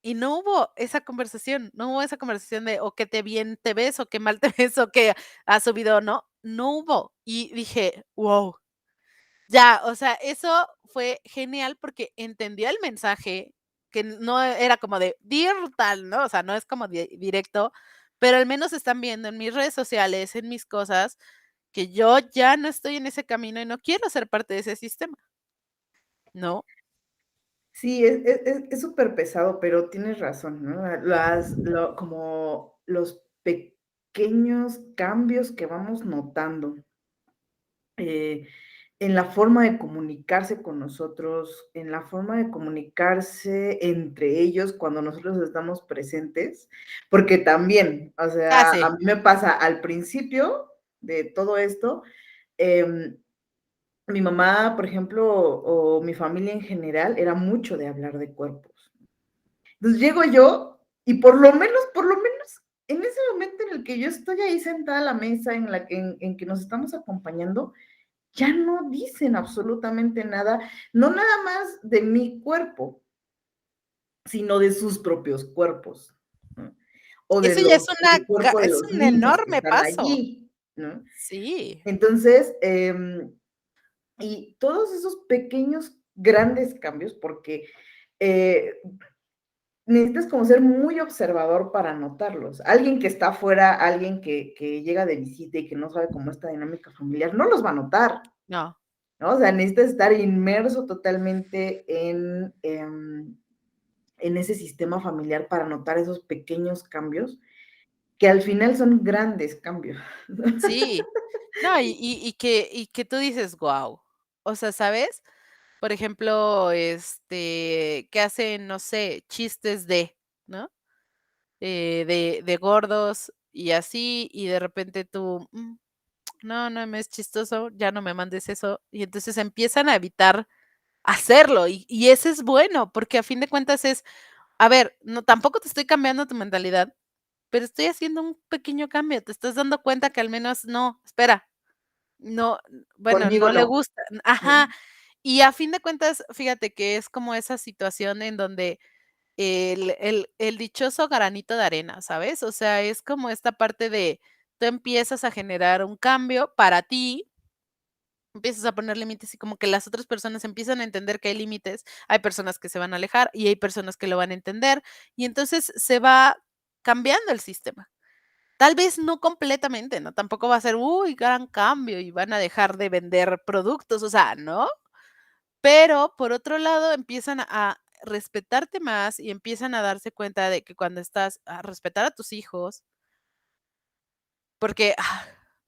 y no hubo esa conversación, no hubo esa conversación de, o qué te bien te ves, o qué mal te ves, o que has subido, ¿no? No hubo. Y dije: "Guau". Ya, o sea, eso fue genial porque entendía el mensaje, que no era como de: "Dear tal", ¿no? O sea, no es como directo, pero al menos están viendo en mis redes sociales, en mis cosas, que yo ya no estoy en ese camino y no quiero ser parte de ese sistema, ¿no? Sí, es súper pesado, pero tienes razón, ¿no? Como los pequeños cambios que vamos notando eh, en la forma de comunicarse con nosotros, en la forma de comunicarse entre ellos cuando nosotros estamos presentes, porque también, o Ah, sea, a sí. mí me pasa al principio de todo esto, em, mi mamá, por ejemplo, o mi familia en general, era mucho de hablar de cuerpos. Entonces llego yo y por lo menos en ese momento en el que yo estoy ahí sentada a la mesa en que nos estamos acompañando, ya no dicen absolutamente nada, no nada más de mi cuerpo, sino de sus propios cuerpos, ¿no? O Eso ya es del cuerpo de es los un niños que enorme están paso. allí, ¿no? Sí, Entonces, y todos esos pequeños, grandes cambios, porque eh, necesitas como ser muy observador para notarlos. Alguien que está afuera, alguien que llega de visita y que no sabe cómo esta dinámica familiar, no los va a notar, no. ¿no? O sea, necesitas estar inmerso totalmente en ese sistema familiar para notar esos pequeños cambios, que al final son grandes cambios. Sí. No, y que tú dices: "Guau". O sea, ¿sabes? Por ejemplo, que hacen, no sé, chistes de, ¿no? De gordos y así, y de repente tú, no, no me es chistoso, ya no me mandes eso. Y entonces empiezan a evitar hacerlo, y eso es bueno, porque a fin de cuentas es, a ver, no, tampoco te estoy cambiando tu mentalidad, pero estoy haciendo un pequeño cambio, te estás dando cuenta que al menos no, espera, no, bueno, Conmigo no le no. gusta, ajá. Y a fin de cuentas, fíjate que es como esa situación en donde el dichoso granito de arena, ¿sabes? O sea, es como esta parte de tú empiezas a generar un cambio para ti, empiezas a poner límites y como que las otras personas empiezan a entender que hay límites, hay personas que se van a alejar y hay personas que lo van a entender, y entonces se va cambiando el sistema. Tal vez no completamente, ¿no? Tampoco va a ser, uy, gran cambio y van a dejar de vender productos, o sea, ¿no? Pero por otro lado empiezan a respetarte más y empiezan a darse cuenta de que cuando estás a respetar a tus hijos, porque,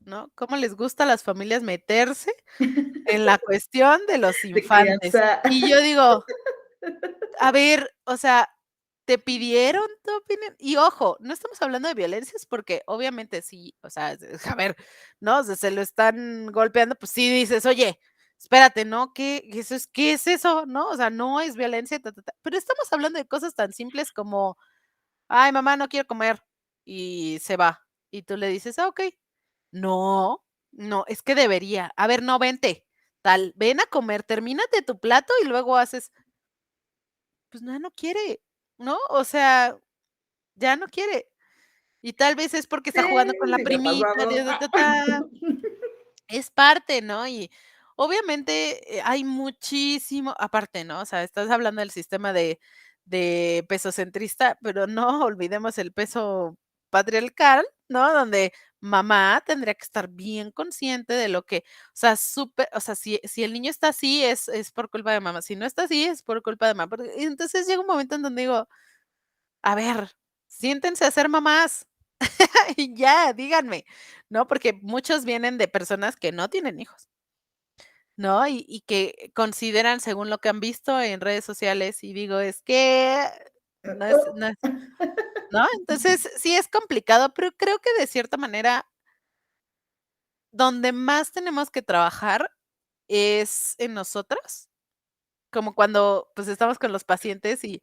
¿no? Cómo les gusta a las familias meterse en la cuestión de los De infantes. crianza. Y yo digo, a ver, o sea, ¿te pidieron tu opinión? Y ojo, no estamos hablando de violencias porque obviamente sí, o sea, a ver, ¿no? O sea, se lo están golpeando, pues sí dices: "Oye, espérate, ¿no? Qué es eso?", ¿no? O sea, no es violencia, ta, ta, ta. Pero estamos hablando de cosas tan simples como: "Ay, mamá, no quiero comer", y se va. Y tú le dices: "Ah, okey". No, no, es que debería. A ver, no, vente, tal, ven a comer, termínate tu plato y luego haces. Pues no, no quiere, ¿no? O sea, ya no quiere. Y tal vez es porque Sí, está jugando con la sí me ha primita, pasado. ta, ta, ta. Es parte, ¿no? Y obviamente, hay muchísimo aparte, ¿no? O sea, estás hablando del sistema de pesocentrista, pero no olvidemos el peso patriarcal, ¿no? Donde mamá tendría que estar bien consciente de lo que, o sea, súper, o sea, si el niño está así, es por culpa de mamá, si no está así, es por culpa de mamá. Y entonces llega un momento en donde digo: "A ver, siéntense a ser mamás". Y ya, díganme, ¿no? Porque muchos vienen de personas que no tienen hijos, ¿no? Y que consideran, según lo que han visto en redes sociales, y digo, es que no es, ¿no? Entonces, sí es complicado, pero creo que de cierta manera, donde más tenemos que trabajar es en nosotras. Como cuando, pues, estamos con los pacientes y,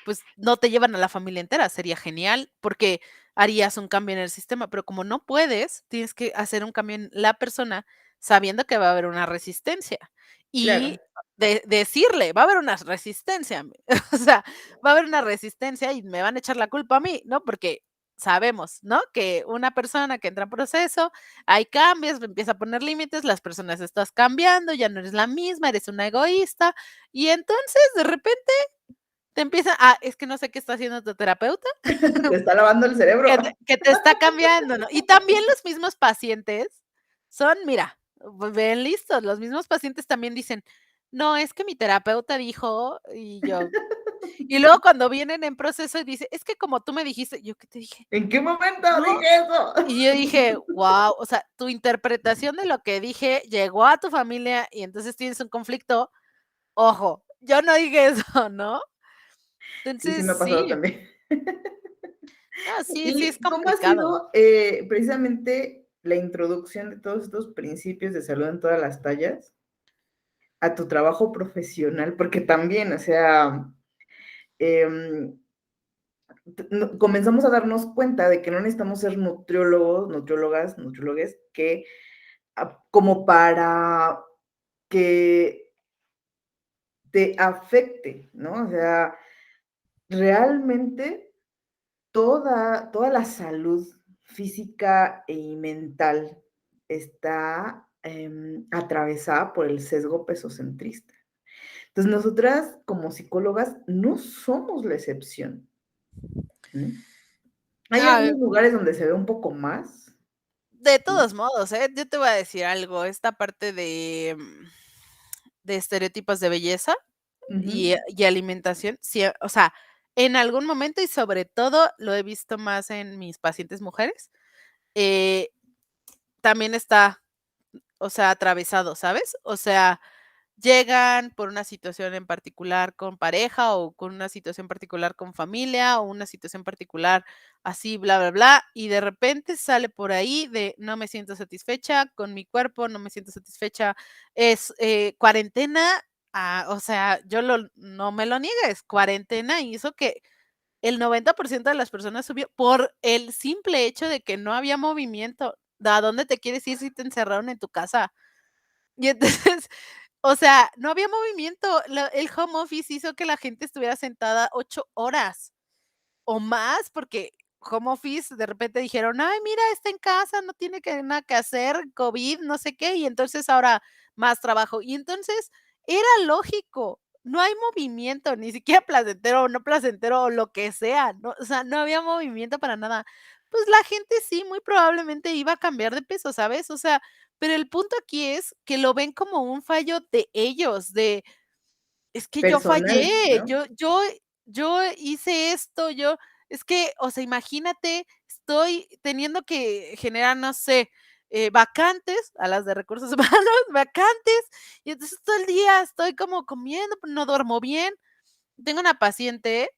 pues, no te llevan a la familia entera, sería genial, porque harías un cambio en el sistema, pero como no puedes, tienes que hacer un cambio en la persona, sabiendo que va a haber una resistencia. Claro. Y decirle: "Va a haber una resistencia", o sea, va a haber una resistencia y me van a echar la culpa a mí, ¿no? Porque sabemos, ¿no? Que una persona que entra en proceso, hay cambios, empieza a poner límites, las personas estás cambiando, ya no eres la misma, eres una egoísta, y entonces, de repente, te empieza es que no sé qué está haciendo tu terapeuta, Te está lavando el cerebro. que te está cambiando, ¿no? Y también los mismos pacientes son, mira, pues, bien listos, los mismos pacientes también dicen: no, es que mi terapeuta dijo, y yo, y luego cuando vienen en proceso y dice, es que como tú me dijiste, yo, ¿qué te dije? ¿En qué momento No, dije eso? y yo dije, guau, o sea, tu interpretación de lo que dije llegó a tu familia y entonces tienes un conflicto. Ojo, yo no dije eso, ¿no? Sí, sí Entonces, me ha pasado sí, también. no, sí, sí es ¿Y cómo ha complicado. sido precisamente la introducción de todos estos principios de salud en todas las tallas a tu trabajo profesional? Porque también, o sea, em, comenzamos a darnos cuenta de que no necesitamos ser nutriólogos, nutriólogas, nutriólogues, que como para que te afecte, ¿no? O sea, realmente toda la salud física y mental está atravesada por el sesgo pesocentrista. Entonces, nosotras como psicólogas no somos la excepción. ¿Mm? Hay Ah, algunos lugares donde se ve un poco más. de ¿No? todos modos, yo te voy a decir algo, esta parte de estereotipos de belleza Ujú. y alimentación, sí, o sea, en algún momento y sobre todo lo he visto más en mis pacientes mujeres, eh, también está, o sea, atravesado, ¿sabes? O sea, llegan por una situación en particular con pareja, o con una situación particular con familia, o una situación particular así, bla, bla, bla, y de repente sale por ahí de: "No me siento satisfecha con mi cuerpo, no me siento satisfecha". Es, cuarentena, o sea, yo lo no me lo niegues, cuarentena hizo que el 90% de las personas subió por el simple hecho de que no había movimiento. ¿A dónde te quieres ir si te encerraron en tu casa? Y entonces, o sea, no había movimiento. El home office hizo que la gente estuviera sentada 8 horas o más, porque home office de repente dijeron: "Ay, mira, está en casa, no tiene nada que hacer, COVID, no sé qué", y entonces ahora más trabajo. Y entonces era lógico, no hay movimiento, ni siquiera placentero o no placentero o lo que sea, no, o sea, no había movimiento para nada. Pues la gente sí, muy probablemente iba a cambiar de peso, ¿sabes? O sea, pero el punto aquí es que lo ven como un fallo de ellos, de es que yo Personal, fallé, ¿no? yo hice esto, yo es que, o sea, imagínate, estoy teniendo que generar, no sé, vacantes, a las de recursos humanos, vacantes, y entonces todo el día estoy como comiendo, pero no duermo bien. Tengo una paciente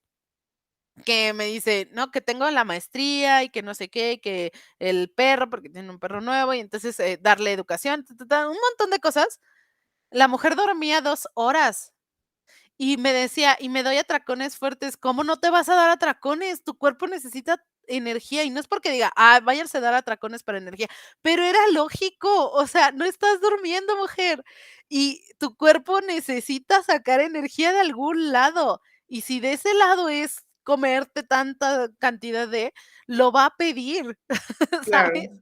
que me dice, no, que tengo la maestría y que no sé qué, y que el perro, porque tiene un perro nuevo, y entonces, darle educación, un montón de cosas. La mujer dormía 2 horas. Y me decía: "Y me doy atracones fuertes". ¿Cómo no te vas a dar atracones? Tu cuerpo necesita energía, y no es porque diga: "Ah, váyanse a dar atracones para energía", pero era lógico, o sea, no estás durmiendo, mujer, y tu cuerpo necesita sacar energía de algún lado, y si de ese lado es comerte tanta cantidad de, lo va a pedir, ¿sabes? Claro.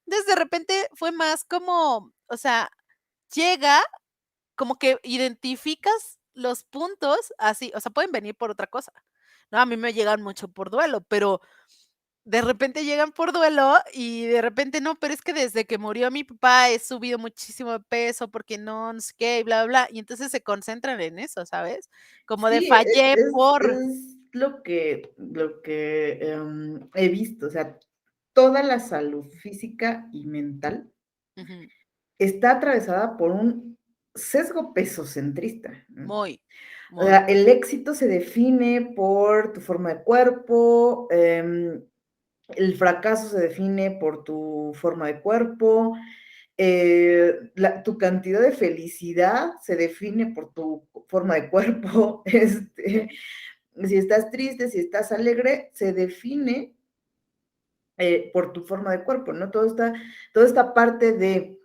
Entonces, de repente fue más como, o sea, llega como que identificas los puntos así, o sea, pueden venir por otra cosa, ¿no? A mí me llegan mucho por duelo, pero de repente llegan por duelo y de repente no, pero es que desde que murió mi papá he subido muchísimo de peso porque no sé qué y bla, bla, bla, y entonces se concentran en eso, ¿sabes? Como de Sí, fallé por es lo que he visto, o sea, toda la salud física y mental ujú, está atravesada por un sesgo pesocentrista, ¿no? muy, O sea, muy, el éxito se define por tu forma de cuerpo, el fracaso se define por tu forma de cuerpo, tu cantidad de felicidad se define por tu forma de cuerpo, sí, si estás triste, si estás alegre, se define por tu forma de cuerpo, ¿no? Toda esta parte de,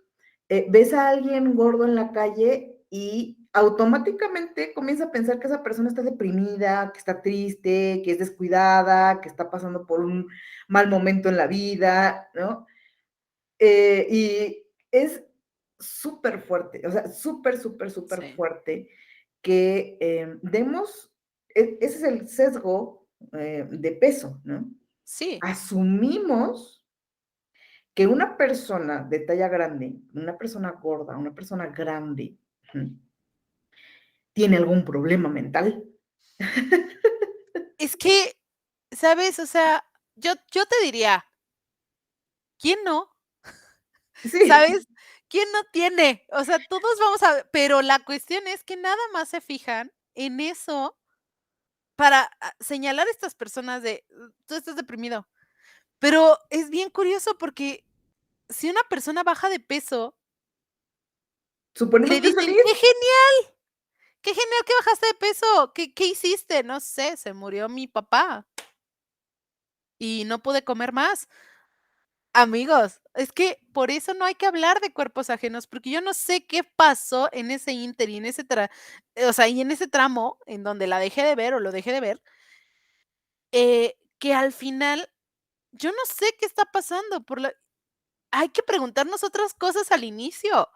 ves a alguien gordo en la calle y automáticamente comienza a pensar que esa persona está deprimida, que está triste, que es descuidada, que está pasando por un mal momento en la vida, ¿no? Y es súper fuerte, o sea, súper, súper, súper sí, fuerte que demos, ese es el sesgo de peso, ¿no? sí, Asumimos que una persona de talla grande, una persona gorda, una persona grande, ujú, tiene algún problema mental. Es que, ¿sabes? O sea, yo te diría, ¿quién no? Sí, ¿Sabes? ¿Quién no tiene? O sea, todos vamos a pero la cuestión es que nada más se fijan en eso para, señalar a estas personas de: Tú estás deprimido". Pero es bien curioso porque si una persona baja de peso, suponemos le que es dicen: feliz. qué genial que bajaste de peso, ¿qué hiciste?". "No sé, se murió mi papá y no pude comer más". Amigos, es que por eso no hay que hablar de cuerpos ajenos, porque yo no sé qué pasó en ese ínter y en ese o sea, y en ese tramo en donde la dejé de ver o lo dejé de ver, que al final yo no sé qué está pasando por la hay que preguntarnos otras cosas al inicio.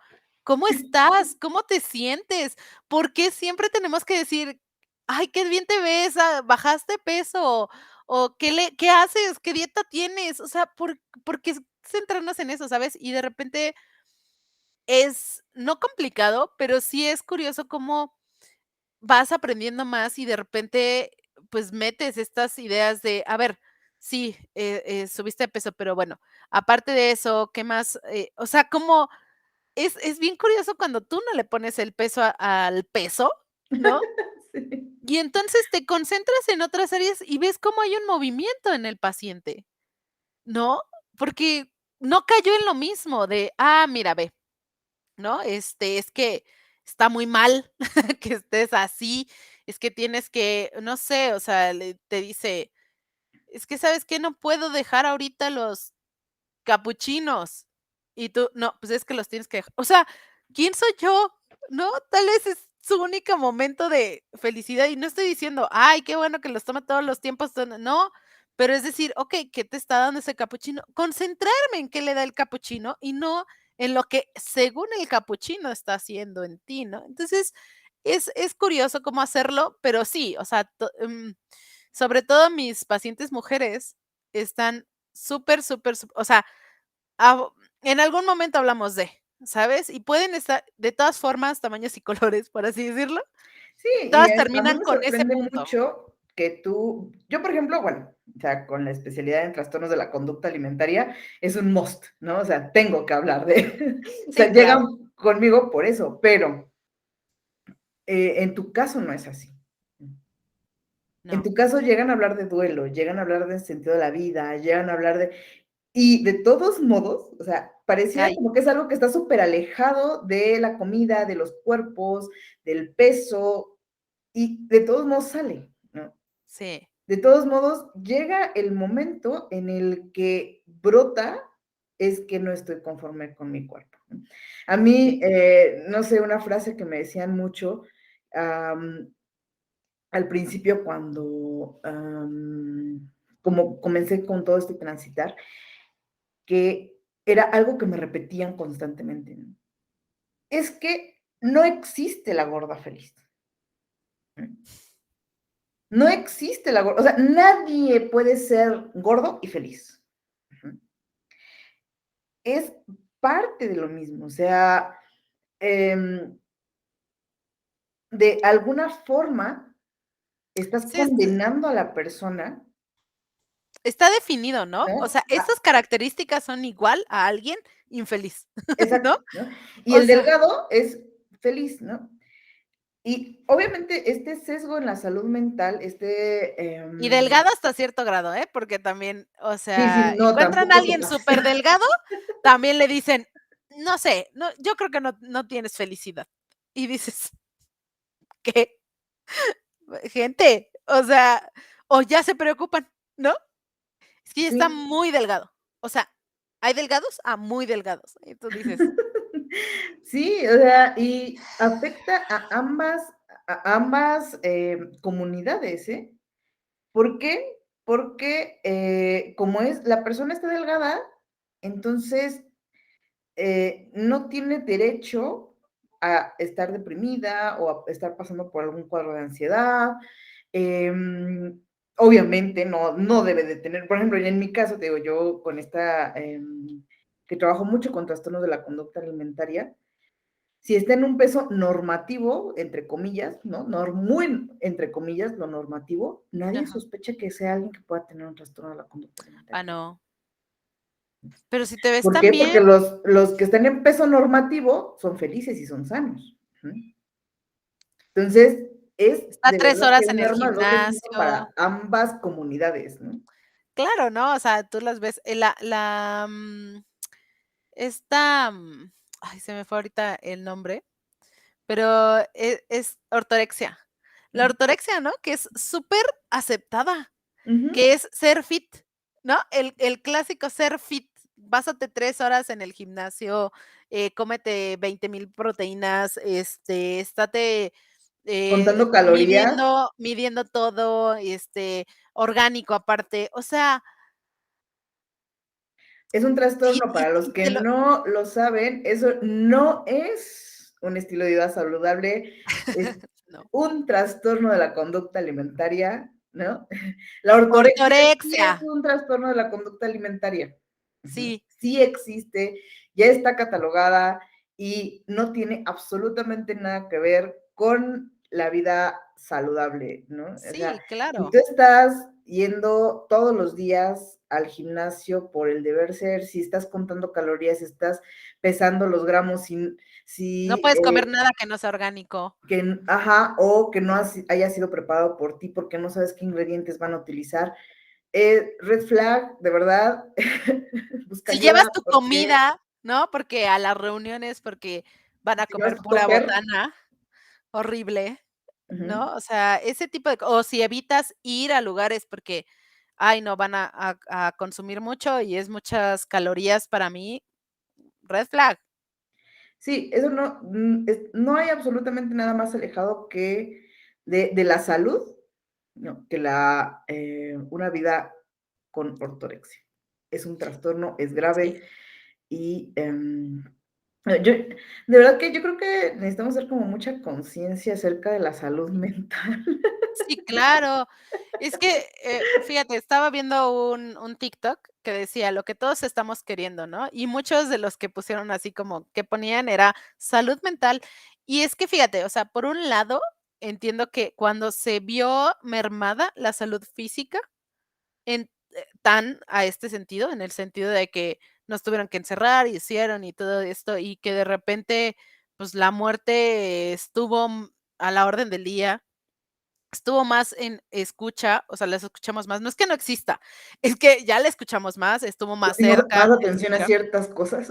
¿Cómo estás? ¿Cómo te sientes? ¿Por qué siempre tenemos que decir: "Ay, qué bien te ves, bajaste peso", o qué haces? ¿Qué dieta tienes? O sea, ¿por qué centrarnos en eso, sabes? Y de repente es, no complicado, pero sí es curioso cómo vas aprendiendo más y de repente, pues, metes estas ideas de, a ver, sí, subiste de peso, pero bueno, aparte de eso, ¿qué más? O sea, como es bien curioso cuando tú no le pones el peso al peso, ¿no? Sí. Y entonces te concentras en otras áreas y ves cómo hay un movimiento en el paciente, ¿no? Porque no cayó en lo mismo de, mira, ve, ¿no? Es que está muy mal que estés así, es que tienes que, no sé, o sea, te dice, es que, ¿sabes qué? No puedo dejar ahorita los capuchinos. Y tú, no, pues es que los tienes que dejar. O sea, ¿quién soy yo? ¿No? Tal vez es su único momento de felicidad y no estoy diciendo, ay, qué bueno que los toma todos los tiempos. No, pero es decir, ok, ¿qué te está dando ese capuchino? Concentrarme en qué le da el capuchino y no en lo que según el capuchino está haciendo en ti, ¿no? Entonces, es curioso cómo hacerlo, pero sí, o sea, sobre todo mis pacientes mujeres están súper, súper, o sea, Ah, en algún momento hablamos de, ¿sabes? Y pueden estar de todas formas, tamaños y colores, por así decirlo, Sí, y todas a mí terminan me con ese sorprende punto. mucho que yo, por ejemplo, bueno, o sea, con la especialidad en trastornos de la conducta alimentaria, es un must, ¿no? O sea, tengo que hablar de, o Sí, sea, claro. llegan conmigo por eso, pero en tu caso no es así. En No. tu caso llegan a hablar de duelo, llegan a hablar del sentido de la vida, llegan a hablar de, y de todos modos, o sea, pareciera Ay, como que es algo que está súper alejado de la comida, de los cuerpos, del peso, y de todos modos sale, ¿no? sí, De todos modos, llega el momento en el que brota, es que no estoy conforme con mi cuerpo. ¿No? A mí, sí, no sé, una frase que me decían mucho al principio cuando, como comencé con todo este transitar, que era algo que me repetían constantemente. ¿No? Es que no existe la gorda feliz. ¿No? No existe la gorda, o sea, nadie puede ser gordo y feliz. Ujú. Es parte de lo mismo, o sea, em, de alguna forma estás sí, condenando a la persona, está definido, ¿no? O ¿no? sea, estas características son igual a alguien infeliz, ¿no? Exacto, ¿no? Y O el sea, delgado es feliz, ¿no? Y obviamente este sesgo en la salud mental, y delgado hasta cierto grado, ¿eh? Porque también, o sí, sí, sea, no, encuentran a tampoco te alguien pases. súper delgado, también le dicen, no sé, no, yo creo que no tienes felicidad. Y dices, ¿qué? Gente, o sea, o ya se preocupan, ¿no? Es que ya está Sí. muy delgado. O sea, hay delgados a muy delgados. Y tú dices, Sí, o sea, y afecta a ambas comunidades, ¿eh? ¿Por qué? Porque como es, la persona está delgada, entonces no tiene derecho a estar deprimida o a estar pasando por algún cuadro de ansiedad. Obviamente no debe de tener, por ejemplo, en mi caso, te digo, yo con esta, que trabajo mucho con trastornos de la conducta alimentaria, Si está en un peso normativo, entre comillas, ¿no? Muy, entre comillas, lo normativo, nadie Ajá. sospecha que sea alguien que pueda tener un trastorno de la conducta Ah, alimentaria. no. Pero si te ves ¿Por tan qué? Porque bien, los que están en peso normativo son felices y son sanos. Entonces, es está de 3 verdad que horas en un el arma de doble filo gimnasio. para ambas comunidades, ¿no? Claro, ¿no? O sea, tú las ves, esta, ay, se me fue ahorita el nombre, pero es ortorexia. La Ujú, ortorexia, ¿no? Que es súper aceptada, ujú. que es ser fit, ¿no? El clásico ser fit. Pásate 3 horas en el gimnasio, cómete 20,000 proteínas, estate, Contando calorías, midiendo todo, orgánico aparte. O sea, es un trastorno. Para los y que te lo no lo saben, eso no es un estilo de vida saludable, es no. un trastorno de la conducta alimentaria, ¿no? La ortorexia sí Ortorexia, es un trastorno de la conducta alimentaria. Ujú. sí, Sí existe, ya está catalogada y no tiene absolutamente nada que ver con la vida saludable, ¿no? O sea, sí, si claro. tú estás yendo todos los días al gimnasio por el deber ser, si estás contando calorías, si estás pesando los gramos, No si puedes comer nada que no sea orgánico. que, ajá, o que no haya sido preparado por ti porque no sabes qué ingredientes van a utilizar. Red flag, de verdad, busca Si ayuda llevas tu porque comida, ¿no? Porque a las reuniones, porque van a si llevas comer tu pura topper, botana horrible, ujú, ¿no? O sea, ese tipo de o si evitas ir a lugares porque, ay, no, van a consumir mucho y es muchas calorías para mí, red flag. sí, eso no, no hay absolutamente nada más alejado que de la salud, no, que una vida con ortorexia. Es un trastorno, es Sí. grave y de verdad que yo creo que necesitamos hacer como mucha conciencia acerca de la salud mental. Sí, claro. Es que, fíjate, estaba viendo un TikTok que decía: "Lo que todos estamos queriendo", ¿no? Y muchos de los que pusieron así como que ponían era salud mental. Y es que fíjate, o sea, por un lado, entiendo que cuando se vio mermada la salud física tan a este sentido, en el sentido de que nos tuvieron que encerrar, y hicieron y todo esto, y que de repente, pues, la muerte estuvo, a la orden del día. Estuvo más en escucha, o sea, las escuchamos más. No es que no exista, es que ya la escuchamos más, estuvo Le más dimos cerca más el atención a escuchar. ciertas cosas.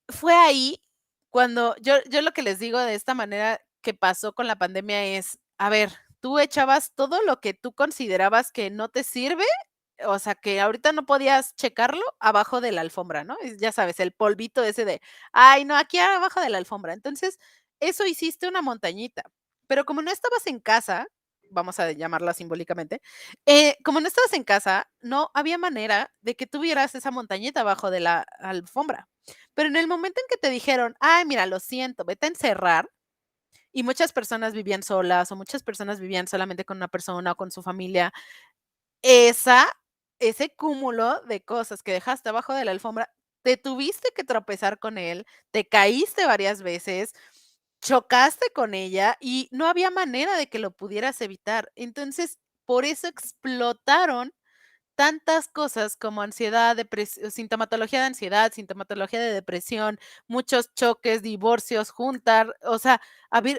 Fue ahí cuando yo lo que les digo de esta manera que pasó con la pandemia es, a ver, tú echabas todo lo que tú considerabas que no te sirve, o sea, que ahorita no podías checarlo abajo de la alfombra, ¿no? Ya sabes, el polvito ese de, ay, no, aquí abajo de la alfombra. Entonces, eso hiciste una montañita, pero como no estabas en casa, vamos a llamarla simbólicamente, como no estabas en casa, no había manera de que tuvieras esa montañita abajo de la alfombra. Pero en el momento en que te dijeron: "Ay, mira, lo siento, vete a encerrar", y muchas personas vivían solas, o muchas personas vivían solamente con una persona, o con su familia, esa ese cúmulo de cosas que dejaste abajo de la alfombra, te tuviste que tropezar con él, te caíste varias veces, chocaste con ella, y no había manera de que lo pudieras evitar. Entonces, por eso explotaron tantas cosas como ansiedad, sintomatología de ansiedad, sintomatología de depresión, muchos choques, divorcios, juntar, o sea,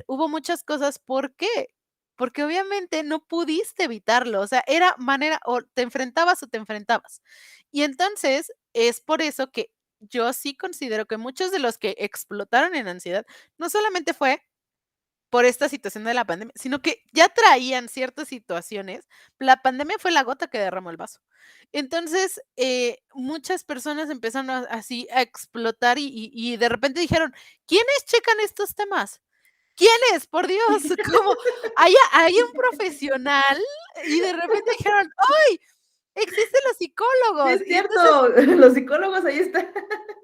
hubo muchas cosas, ¿por qué? Porque obviamente no pudiste evitarlo, o sea, era manera o te enfrentabas o te enfrentabas. Y entonces, es por eso que yo sí considero que muchos de los que explotaron en ansiedad, no solamente fue por esta situación de la pandemia, sino que ya traían ciertas situaciones. La pandemia fue la gota que derramó el vaso. Entonces, muchas personas empezaron así a explotar y de repente dijeron: "¿Quiénes checan estos temas? ¿Quiénes? Por Dios, como hay un profesional", y de repente dijeron: "¡Ay! Existen los Sí, psicólogos". es Y entonces cierto, los psicólogos ahí están.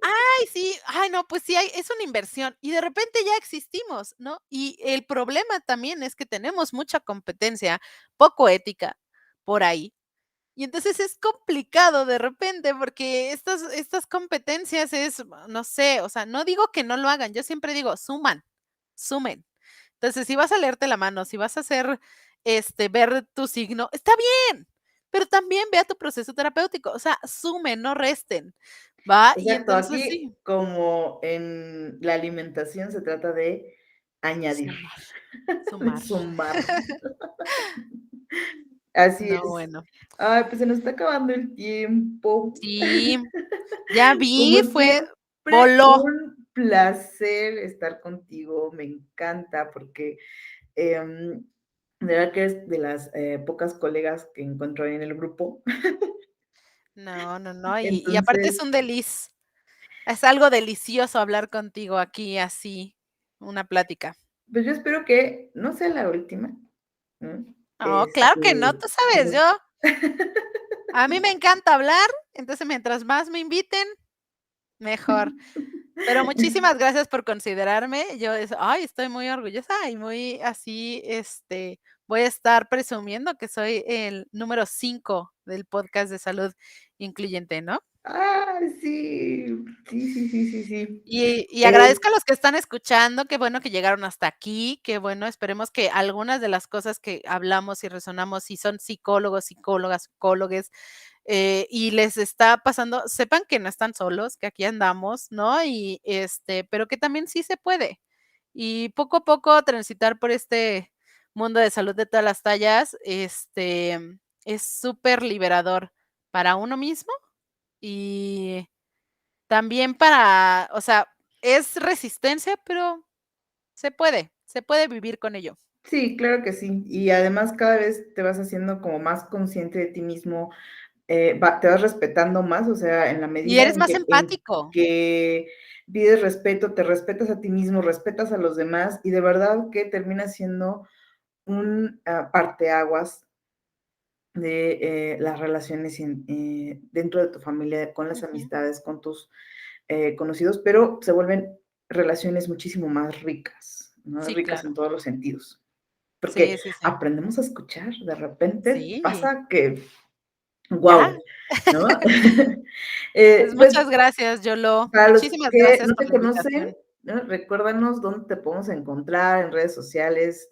ay, sí, ay, no, pues sí, es una inversión y de repente ya existimos, ¿no? Y el problema también es que tenemos mucha competencia poco ética por ahí, Y entonces es complicado de repente, porque estas competencias es, no sé, o sea, no digo que no lo hagan, yo siempre digo, sumen. Entonces, si vas a leerte la mano, si vas a hacer, ver tu signo, está bien, pero también ve a tu proceso terapéutico, o sea, sumen, no resten, ¿va? Y Exacto, entonces aquí sí, como en la alimentación se trata de añadir, sumar, de sumar. sumar. Así No, es. bueno. Ay, pues se nos está acabando el tiempo. Sí, ya vi, Como fue siempre, voló. un placer estar contigo. Me encanta porque de verdad que es de las pocas colegas que encuentro ahí en el grupo. No, no, no, y aparte es Entonces, un es algo delicioso hablar contigo aquí así, una plática. pues yo espero que no sea la última, ¿no? No, claro que no, tú sabes, Como a mí me encanta hablar, entonces mientras más me inviten, mejor. Pero muchísimas gracias por considerarme. Ay, estoy muy orgullosa y muy así, voy a estar presumiendo que soy el número 5 del podcast de salud incluyente, ¿no? sí, sí, sí, sí, sí, sí. Y Eh, agradezco a los que están escuchando, qué bueno que llegaron hasta aquí, qué bueno, esperemos que algunas de las cosas que hablamos y resonamos, si son psicólogos, psicólogas, psicólogues, y les está pasando, sepan que no están solos, que aquí andamos, ¿no? Y pero que también sí se puede. Y poco a poco transitar por este mundo de salud de todas las tallas, es súper liberador para uno mismo y también para, o sea, es resistencia, pero se puede vivir con ello. sí, claro que sí. Y además cada vez te vas haciendo como más consciente de ti mismo, te vas respetando más, o sea, en la Y medida eres más en empático. que pides respeto, te respetas a ti mismo, respetas a los demás y de verdad que termina siendo un parteaguas de las relaciones dentro de tu familia, con las Ujú. amistades, con tus conocidos, pero se vuelven relaciones muchísimo más ricas, ¿no? Sí, Ricas en claro. todos los sentidos, porque Sí, sí, sí. aprendemos a escuchar, de repente Sí, pasa que, ya. wow, ¿no? Pues Pues muchas gracias, Yolo. para los Muchísimas que gracias no por te la conocen, invitación. ¿no? Recuérdanos dónde te podemos encontrar en redes sociales,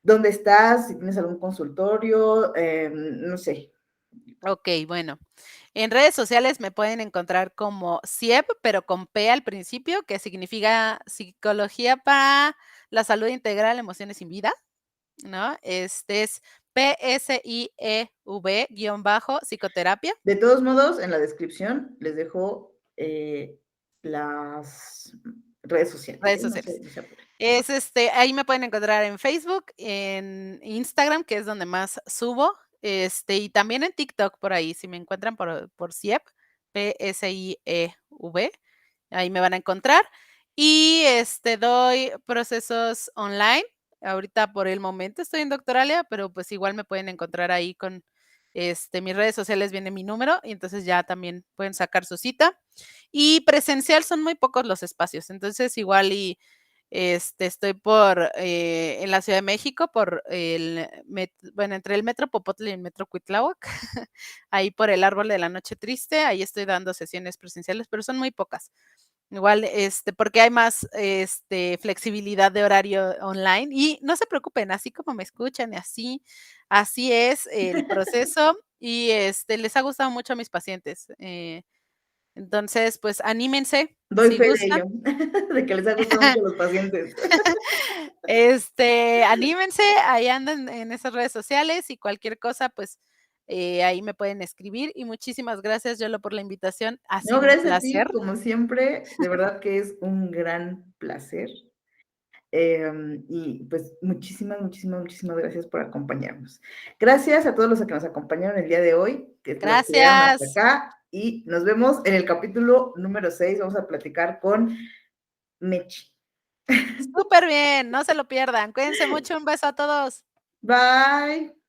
dónde estás, si tienes algún consultorio, no sé. Okey, bueno, en redes sociales me pueden encontrar como CIEP, pero con P al principio, que significa Psicología para la Salud Integral, Emociones y Vida, ¿no? Este es PSIEV guión bajo psicoterapia, De todos modos, en la descripción les dejo las redes sociales, redes ¿eh? No sociales. se, no se apuren. Ahí me pueden encontrar en Facebook, en Instagram, que es donde más subo, y también en TikTok por ahí, si me encuentran por CIEP, PSIEV, ahí me van a encontrar. Y, doy procesos online. Ahorita por el momento estoy en Doctoralia, pero, pues, igual me pueden encontrar ahí con, mis redes sociales viene mi número, y entonces ya también pueden sacar su cita. Y presencial son muy pocos los espacios, entonces igual estoy en la Ciudad de México, por bueno, entre el Metro Popotla y el Metro Cuitláhuac, ahí por el Árbol de la Noche Triste, ahí estoy dando sesiones presenciales, pero son muy pocas. Igual, porque hay más, flexibilidad de horario online y no se preocupen, así como me escuchan y así es el proceso y, les ha gustado mucho a mis pacientes, entonces, pues, anímense Doy si fe de gustan. ello, de que les ha gustado mucho a los pacientes. Anímense, ahí andan en esas redes sociales y cualquier cosa, pues, ahí me pueden escribir. Y muchísimas gracias, Yolo, por la invitación. Ha No, sido un gracias a placer. ti, como siempre, de verdad que es un gran placer. Y pues muchísimas, muchísimas, muchísimas gracias por acompañarnos. Gracias a todos los que nos acompañaron el día de hoy, los que llegaron hasta Gracias. acá, y nos vemos en el capítulo número 6. Vamos a platicar con Mechi. Súper bien, no se lo pierdan. Cuídense mucho, un beso a todos. Bye.